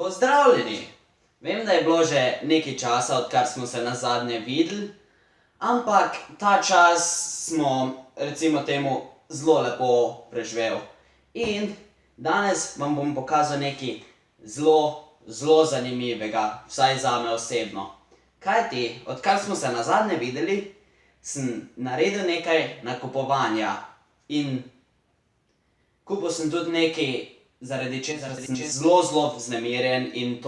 Pozdravljeni! Vem, da je bilo že nekaj časa, odkar smo se nazadnje videli, ampak ta čas smo, recimo temu, zelo lepo preživel. In danes vam bom pokazal nekaj zelo zanimivega, vsaj zame osebno. Kajti, odkar smo se nazadnje videli, sem naredil nekaj nakupovanja in kupil sem tudi nekaj, zaradi česar sem zelo vznemirjen, in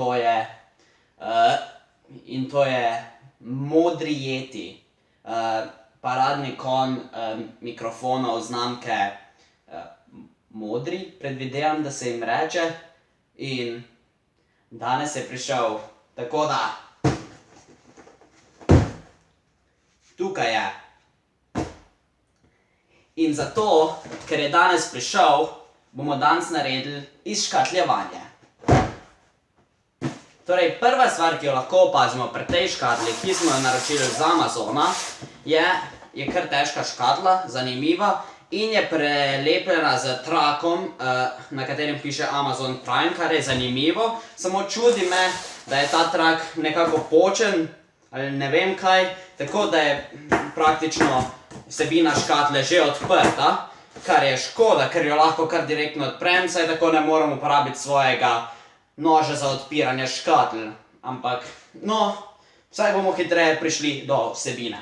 to je modri Yeti. Paradni konj mikrofonov znamke Modri, predvidevam, da se jim reče. In danes je prišel, tako da tukaj je. In zato, ker je danes prišel, bomo danes naredili izškatljevanje. Torej, prva stvar, ki jo lahko opazimo pri tej škatli, ki smo jo naročili z Amazona, je kar težka škatla, zanimiva, in je prelepljena s trakom, na katerem piše Amazon Prime, kar je zanimivo. Samo čudi me, da je ta trak nekako počen, ali ne vem kaj, tako da je praktično vsebina škatle že odprta, kar je škoda, ker jo lahko kar direktno odprem, saj tako ne moram uporabiti svojega noža za odpiranje škatl. Ampak, no, vsaj bomo hitreje prišli do vsebine.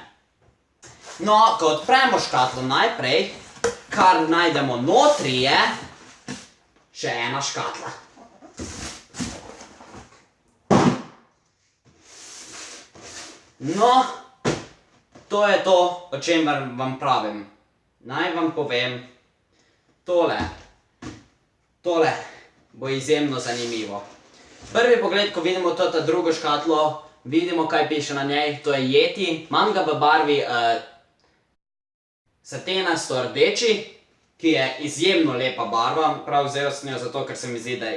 No, ko odpremo škatlo najprej, kar najdemo notri, je še ena škatla. No, to je to, o čemer vam pravim. Naj vam povem, tole bo izjemno zanimivo. Prvi pogled, ko vidimo to drugo škatlo, vidimo, kaj piše na njej. To je Yeti, imam ga v barvi satenasto rdeči, ki je izjemno lepa barva. Prav vzel sem jo zato, ker se mi zdi, da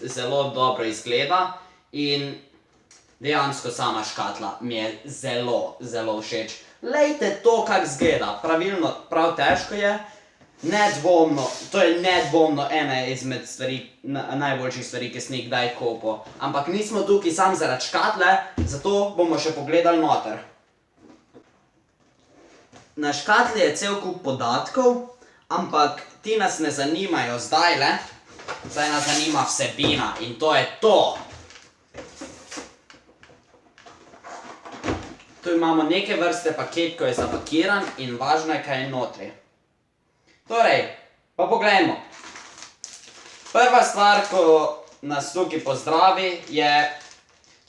zelo dobro izgleda. In dejansko sama škatla mi je zelo všeč. Lejte to, kak izgleda. Pravilno, prav težko je. Nedvomno, to je nedvomno ena izmed najboljših stvari, ki sem jih kdaj kupil. Ampak nismo tukaj samo zaradi škatle, zato bomo še pogledali noter. Na škatli je cel kup podatkov, ampak ti nas ne zanimajo zdajle, zdaj nas zanima vsebina, in to je to. Tu imamo neke vrste paket, ko je zapakiran, in važno je, kaj je notri. Torej, pa poglejmo. Prva stvar, ko nas tukaj pozdravi, je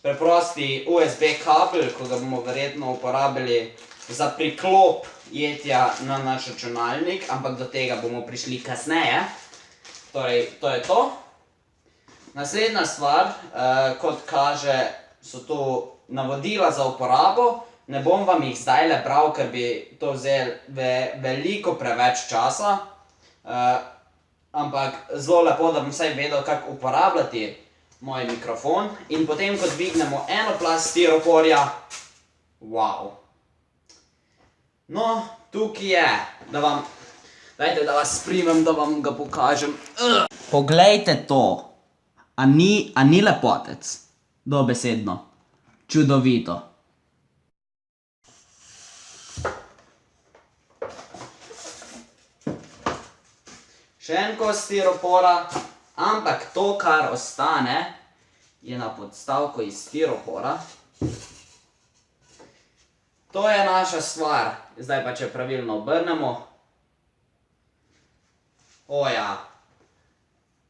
preprosti USB kabel, ko ga bomo verjetno uporabili za priklop Yetija na naš računalnik, ampak do tega bomo prišli kasneje. Torej, to je to. Naslednja stvar, kot kaže, so tu navodila za uporabo. Ne bom vam jih zdajle bral, ker bi to vzel veliko preveč časa. Ampak zelo lepo, da bom vsaj vedel, kako uporabljati moj mikrofon. In potem, ko dvignemo eno plast stiroporja, wow. No, tukaj je, dajte, da vas sprimem, da vam ga pokažem. Poglejte to. A ni lepotec? Dobesedno. Čudovito. Še en kos stiropora, ampak to, kar ostane, je na podstavku iz stiropora. To je naša stvar. Zdaj pa, če pravilno obrnemo. Oja.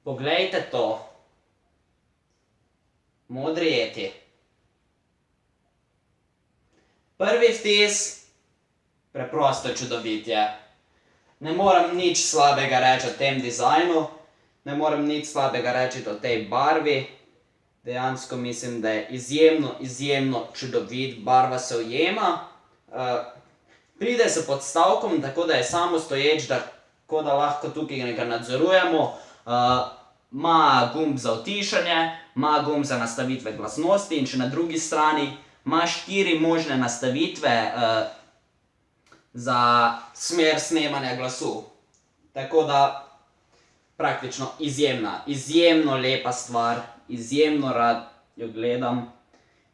Poglejte to. Modri Yeti. Prvi vtis, preprosto čudovit je. Ne morem nič slabega reči o tem dizajnu, ne morem nič slabega reči o tej barvi. Dejansko mislim, da je izjemno čudovit, barva se ujema. Pride s podstavkom, tako da je samostoječ, tako da lahko tukaj ga nadzorujemo. Ima gumb za utišanje, ima gumb za nastavitve glasnosti, in še na drugi strani ima 4 možne nastavitve za smer snemanja glasu. Tako da praktično izjemno lepa stvar izjemno rad jo gledam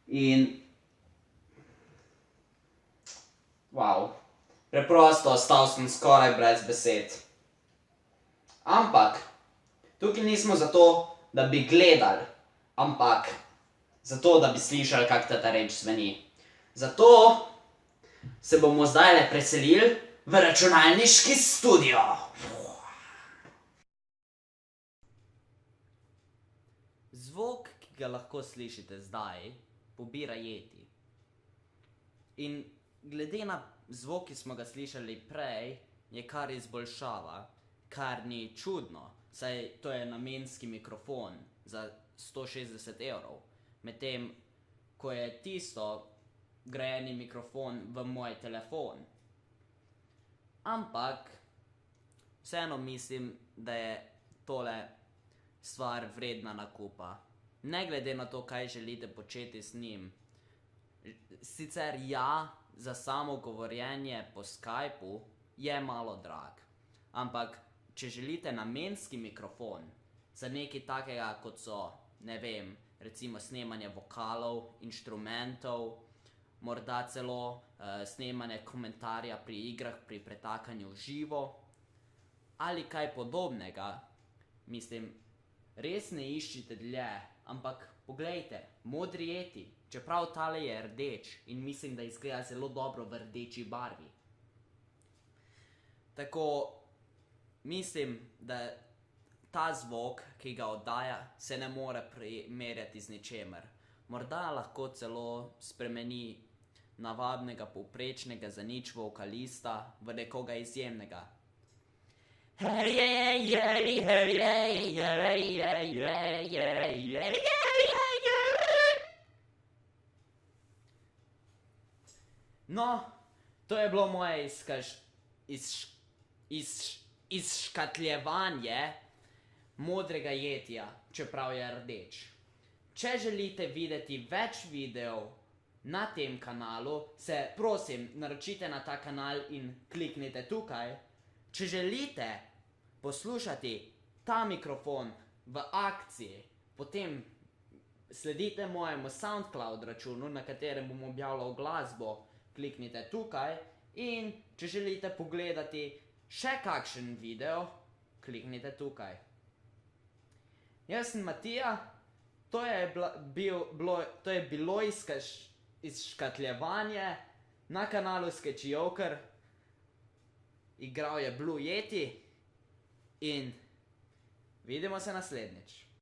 in wow, preprosto ostal sem skoraj brez besed. Ampak, tukaj nismo zato, da bi gledali, ampak zato, da bi slišali, kako ta reč zveni. Zato se bomo zdajle preselili v računalniški studio. Zvok, ki ga lahko slišite zdaj, pobira Yeti. In glede na zvok, ki smo ga slišali prej, je kar izboljšava, kar ni čudno, saj to je namenski mikrofon za 160 €, medtem ko je tisto grajeni mikrofon v moj telefon. Ampak vseeno mislim, da je tole stvar vredna nakupa. Ne glede na to, kaj želite početi z njim. Sicer ja, za samo govorjenje po Skypu je malo drag. Ampak, če želite namenski mikrofon za nekaj takega, kot so, ne vem, recimo snemanje vokalov, inštrumentov, morda celo snemanje komentarja pri igrah, pri pretakanju v živo, ali kaj podobnega, mislim, res ne iščite dlje, ampak poglejte, modri Yeti, čeprav tale je rdeč in mislim, da izgleda zelo dobro v rdeči barvi. Tako, mislim, da ta zvok, ki ga oddaja, se ne more primerjati z ničemer. Morda lahko celo spremeni navadnega, povprečnega, zanič vokalista v nekoga izjemnega. No, to je bilo moje izškatljevanje modrega Yetija, čeprav je rdeč. Če želite videti več videov na tem kanalu, se prosim naročite na ta kanal in kliknite tukaj. Če želite poslušati ta mikrofon v akciji, potem sledite mojemu SoundCloud računu, na katerem bom objavljal glasbo, kliknite tukaj. In če želite pogledati še kakšen video, kliknite tukaj. Jaz sem Matija, to je bilo izškatljevanje na kanalu Sketchjoker. Igral je Blue Yeti in vidimo se naslednjič.